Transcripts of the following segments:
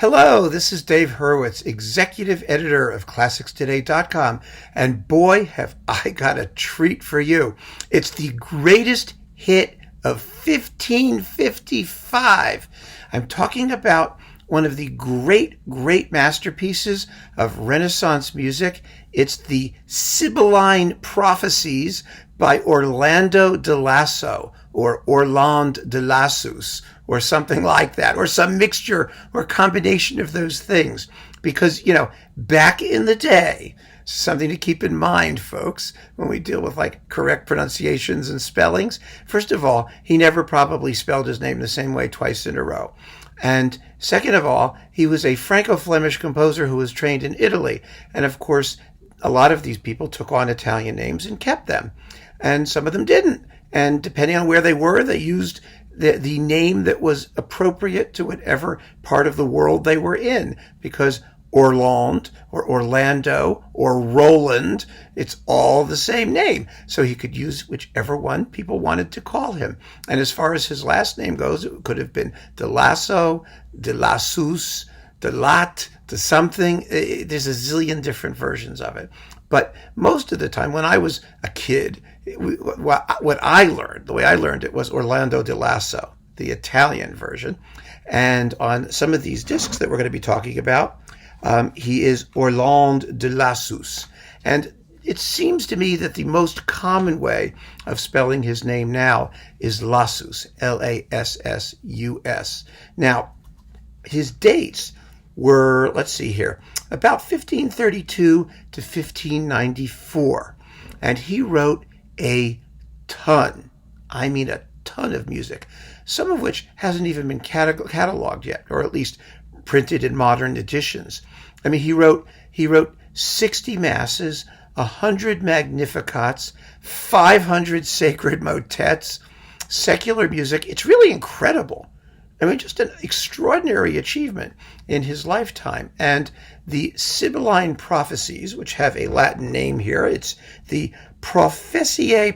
Hello, this is Dave Hurwitz, executive editor of ClassicsToday.com, and boy, have I got a treat for you. It's the greatest hit of 1555. I'm talking about one of the great masterpieces of Renaissance music. It's the Sibylline Prophecies by Orlande de Lassus, or Orlande de Lassus, or something like that, or some mixture or combination of those things. Because, back in the day, something to keep in mind, folks, when we deal with correct pronunciations and spellings. First of all, he never probably spelled his name the same way twice in a row. And second of all, he was a Franco-Flemish composer who was trained in Italy. And of course, a lot of these people took on Italian names and kept them. And some of them didn't. And depending on where they were, they used the name that was appropriate to whatever part of the world they were in. Because Orlande or Orlando or Roland, it's all the same name. So he could use whichever one people wanted to call him. And as far as his last name goes, it could have been de Lasso, de Lassus, de Lat, de something. There's a zillion different versions of it. But most of the time, when I was a kid, what I learned, the way I learned it, was Orlando de Lassus, the Italian version. And on some of these discs that we're going to be talking about, he is Orlande de Lassus. And it seems to me that the most common way of spelling his name now is Lassus, Lassus. Now, his dates were, let's see here, about 1532 to 1594. And he wrote a ton of music, some of which hasn't even been cataloged yet, or at least printed in modern editions. I mean, he wrote 60 masses, 100 magnificats, 500 sacred motets, secular music. It's really incredible. I mean, just an extraordinary achievement in his lifetime. And the Sibylline Prophecies, which have a Latin name here, it's the Prophetiae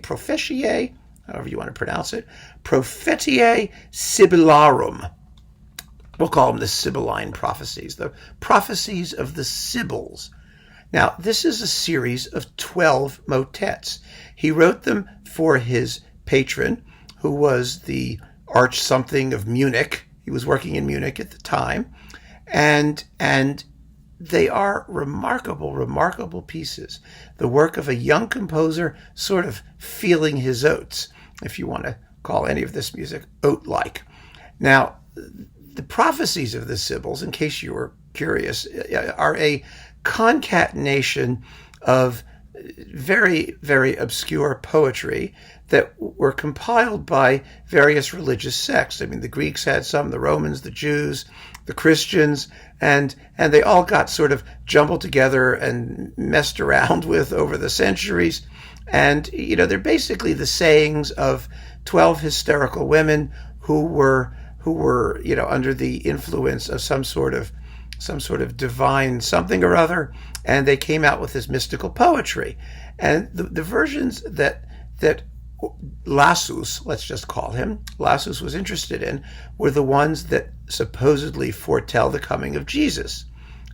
Prophetiae, however you want to pronounce it, Prophetiae Sibyllarum. We'll call them the Sibylline Prophecies, the prophecies of the Sibyls. Now, this is a series of 12 motets. He wrote them for his patron, who was the Arch-something of Munich. He was working in Munich at the time. And they are remarkable pieces. The work of a young composer sort of feeling his oats, if you want to call any of this music oat-like. Now, the prophecies of the Sibyls, in case you were curious, are a concatenation of very obscure poetry that were compiled by various religious sects. I mean, the Greeks had some, the Romans, the Jews, the Christians, and they all got sort of jumbled together and messed around with over the centuries. And, they're basically the sayings of 12 hysterical women who were under the influence of some sort of divine something or other, and they came out with this mystical poetry. And the versions that Lassus, let's just call him, Lassus was interested in, were the ones that supposedly foretell the coming of Jesus.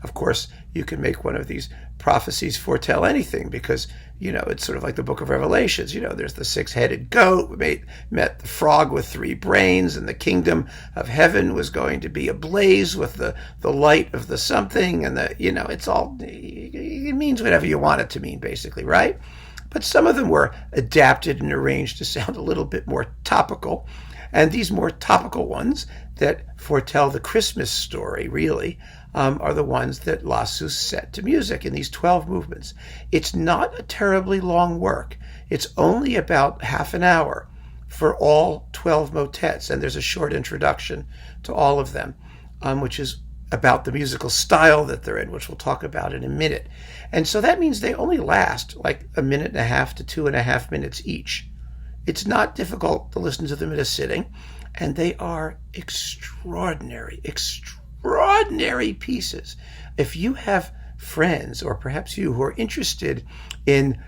Of course, you can make one of these prophecies foretell anything because, it's sort of like the book of Revelations. There's the six-headed goat, met the frog with three brains, and the kingdom of heaven was going to be ablaze with the light of the something, and it's all, it means whatever you want it to mean, basically, right? But some of them were adapted and arranged to sound a little bit more topical. And these more topical ones that foretell the Christmas story, really, are the ones that Lassus set to music in these 12 movements. It's not a terribly long work. It's only about half an hour for all 12 motets, and there's a short introduction to all of them, which is about the musical style that they're in, which we'll talk about in a minute. And so that means they only last like a minute and a half to 2.5 minutes each. It's not difficult to listen to them in a sitting, and they are extraordinary pieces. If you have friends, or perhaps you, who are interested in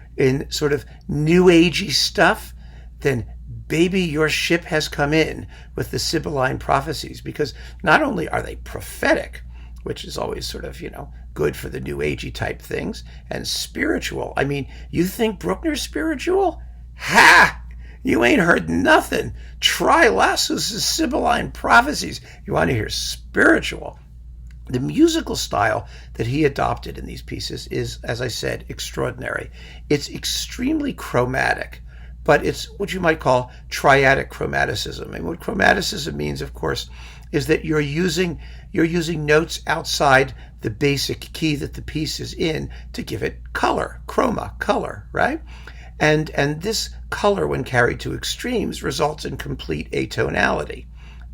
sort of new agey stuff, then baby, your ship has come in with the Sibylline Prophecies, because not only are they prophetic, which is always sort of, good for the new agey type things, and spiritual. I mean, you think Bruckner's spiritual? Ha! You ain't heard nothing. Try Lassus's Sibylline Prophecies. You want to hear spiritual. The musical style that he adopted in these pieces is, as I said, extraordinary. It's extremely chromatic, but it's what you might call triadic chromaticism. And what chromaticism means, of course, is that you're using notes outside the basic key that the piece is in to give it color, color, right? And this color, when carried to extremes, results in complete atonality.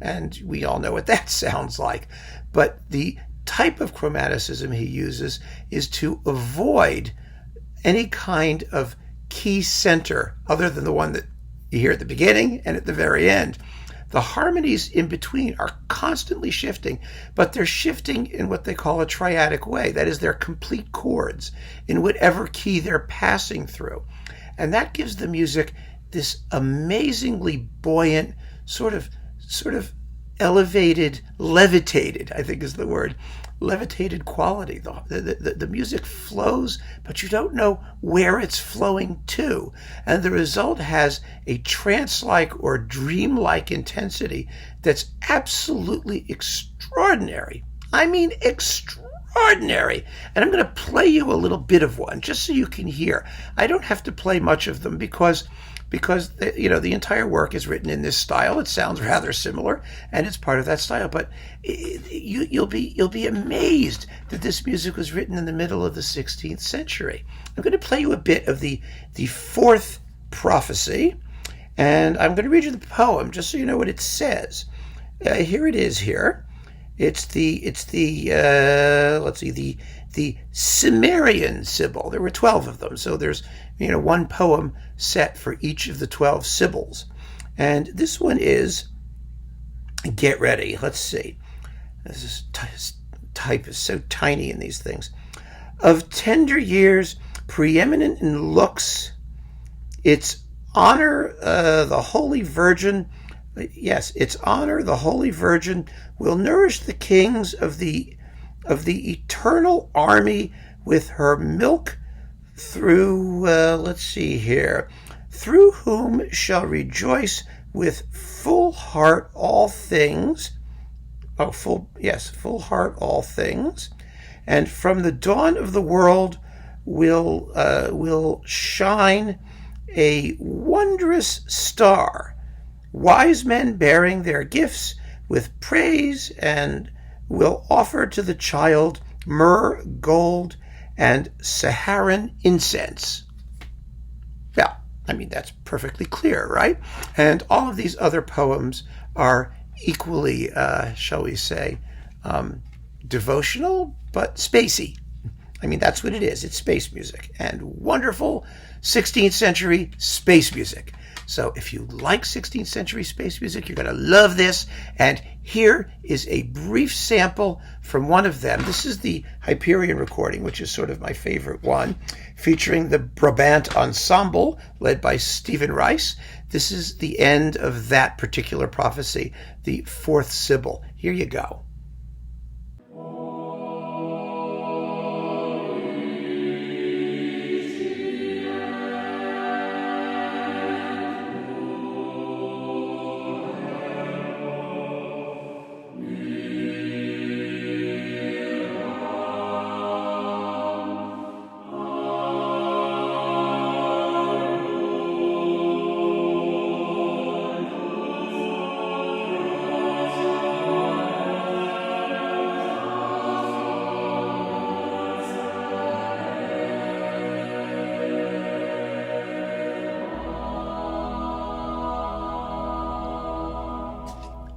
And we all know what that sounds like. But the type of chromaticism he uses is to avoid any kind of key center other than the one that you hear at the beginning and at the very end. The harmonies in between are constantly shifting, but they're shifting in what they call a triadic way. That is, they're complete chords in whatever key they're passing through. And that gives the music this amazingly buoyant, sort of elevated, levitated, I think is the word, levitated quality. The music flows, but you don't know where it's flowing to. And the result has a trance-like or dream-like intensity that's absolutely extraordinary. I mean, extraordinary. And I'm going to play you a little bit of one just so you can hear. I don't have to play much of them because the entire work is written in this style. It sounds rather similar, and it's part of that style. But you'll be amazed that this music was written in the middle of the 16th century. I'm going to play you a bit of the fourth prophecy, and I'm going to read you the poem just so you know what it says. Here it is. Here, it's the Cimmerian Sibyl. There were 12 of them, so there's one poem set for each of the 12 Sibyls. And this one is, get ready, let's see. This type is so tiny in these things. Of tender years, preeminent in looks, its honor the Holy Virgin, its honor the Holy Virgin will nourish the kings of the eternal army with her milk through, through whom shall rejoice with full heart all things. Full heart all things. And from the dawn of the world will shine a wondrous star. Wise men bearing their gifts with praise and will offer to the child myrrh, gold, and Saharan incense. Well, I mean, that's perfectly clear, right? And all of these other poems are equally, shall we say, devotional, but spacey. I mean, that's what it is. It's space music, and wonderful 16th century space music. So if you like 16th century space music, you're going to love this. And here is a brief sample from one of them. This is the Hyperion recording, which is sort of my favorite one, featuring the Brabant Ensemble, led by Stephen Rice. This is the end of that particular prophecy, the fourth Sibyl. Here you go.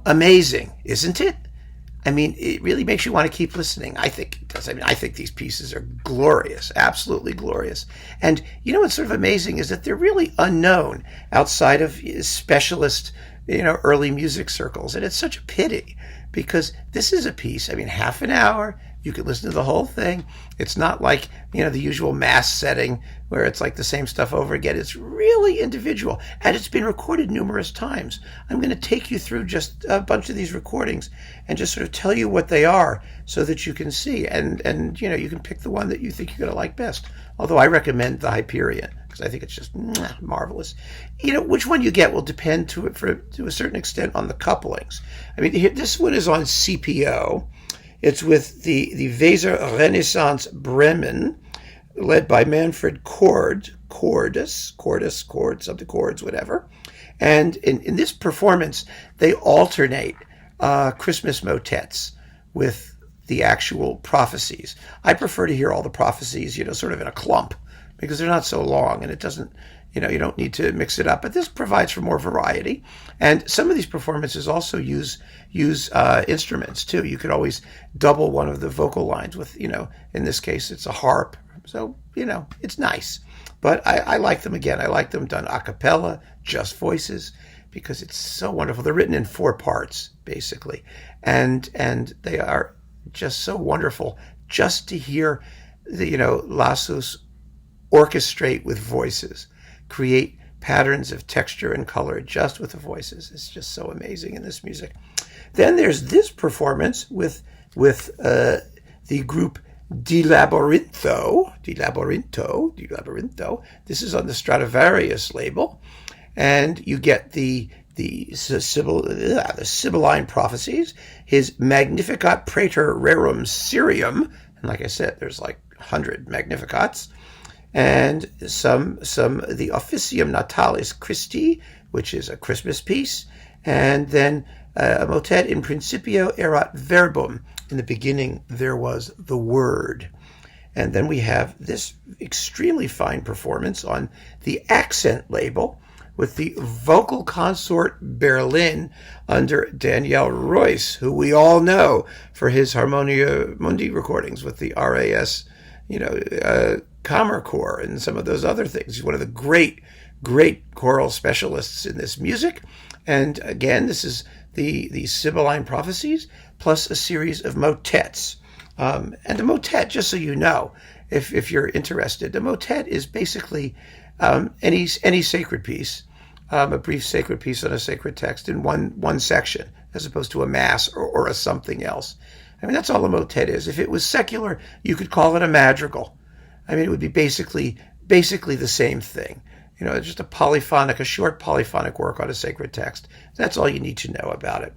Amazing, isn't it? I mean, it really makes you want to keep listening. I think it does. I mean, I think these pieces are glorious, absolutely glorious. And you know what's sort of amazing is that they're really unknown outside of specialist, early music circles. And it's such a pity because this is a piece, half an hour, you could listen to the whole thing. It's not like, the usual mass setting where it's like the same stuff over again. It's really individual, and it's been recorded numerous times. I'm going to take you through just a bunch of these recordings and just sort of tell you what they are so that you can see, and you can pick the one that you think you're going to like best. Although I recommend the Hyperion because I think it's just marvelous. Which one you get will depend to a certain extent on the couplings. Here, this one is on CPO. It's with the Weser Renaissance Bremen, led by Manfred Chords, whatever. And in this performance, they alternate Christmas motets with the actual prophecies. I prefer to hear all the prophecies, sort of in a clump, because they're not so long, and it doesn't, you don't need to mix it up. But this provides for more variety. And some of these performances also use instruments too. You could always double one of the vocal lines with, in this case, it's a harp. So, it's nice. But I like them again. I like them done a cappella, just voices, because it's so wonderful. They're written in 4 parts, basically. And they are just so wonderful just to hear Lassus orchestrate with voices, create patterns of texture and color just with the voices. It's just so amazing in this music. Then there's this performance with the group Di Labyrinto. This is on the Stradivarius label, and you get the Sibylline Prophecies, his Magnificat Praetor Rerum Syrium, and like I said, there's like 100 Magnificats, and the Officium Natalis Christi, which is a Christmas piece, and then a motet in Principio erat verbum. In the beginning, there was the word. And then we have this extremely fine performance on the Accent label with the vocal consort Berlin under Daniel Reuss, who we all know for his Harmonia Mundi recordings with the RAS, Kammerchor and some of those other things. He's one of the great choral specialists in this music. And again, this is the Sibylline Prophecies plus a series of motets. And a motet, just so you know, if you're interested, a motet is basically any sacred piece, a brief sacred piece on a sacred text in one section, as opposed to a mass or a something else. That's all a motet is. If it was secular, you could call it a madrigal. It would be basically the same thing. It's just a short polyphonic work on a sacred text. That's all you need to know about it.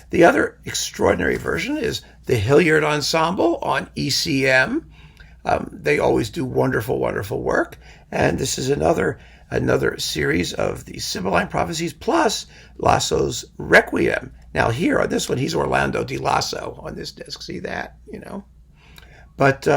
The other extraordinary version is the Hilliard Ensemble on ECM. They always do wonderful, wonderful work. And this is another series of the Sibylline Prophecies plus Lasso's Requiem. Now here on this one, he's Orlando de Lassus on this disc. See that, But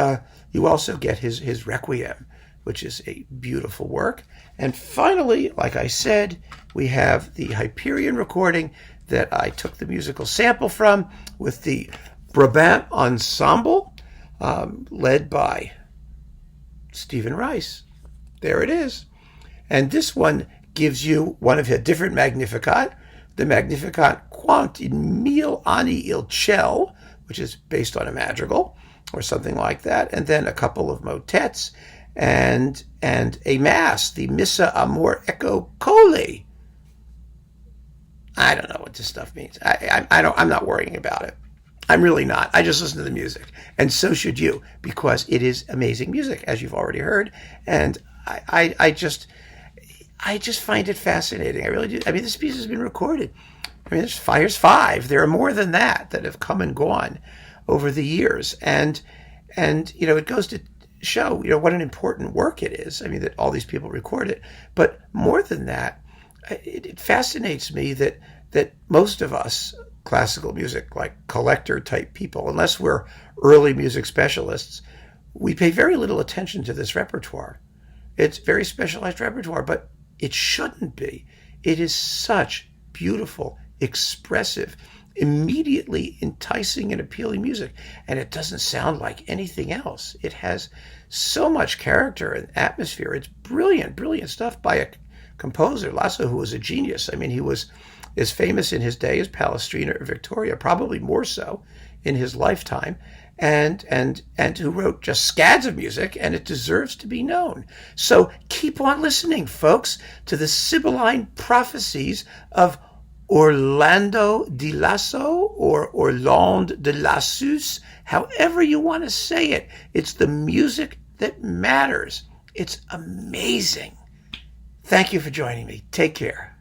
you also get his Requiem, which is a beautiful work. And finally, like I said, we have the Hyperion recording that I took the musical sample from with the Brabant Ensemble, led by Stephen Rice. There it is. And this one gives you one of a different Magnificat, the Magnificat Quant in Mille Anni il Ciel, which is based on a madrigal or something like that, and then a couple of motets, and a mass, the Missa Amor Eco Coli. I don't know what this stuff means. I'm not worrying about it. I'm really not. I just listen to the music, and so should you, because it is amazing music, as you've already heard. And I just find it fascinating. I really do. This piece has been recorded. There's 5. There are more than that have come and gone over the years, and it goes to show what an important work it is. That all these people record it, but more than that, it fascinates me that most of us classical music, like collector type people, unless we're early music specialists, we pay very little attention to this repertoire. It's very specialized repertoire, but it shouldn't be. It is such beautiful, expressive, immediately enticing and appealing music, and it doesn't sound like anything else. It has so much character and atmosphere. It's brilliant stuff by a composer, Lasso, who was a genius. He was as famous in his day as Palestrina or Victoria, probably more so in his lifetime, and who wrote just scads of music, and it deserves to be known. So keep on listening, folks, to the Sibylline Prophecies of Orlande de Lassus or Orlande de Lassus, however you want to say it. It's the music that matters. It's amazing. Thank you for joining me. Take care.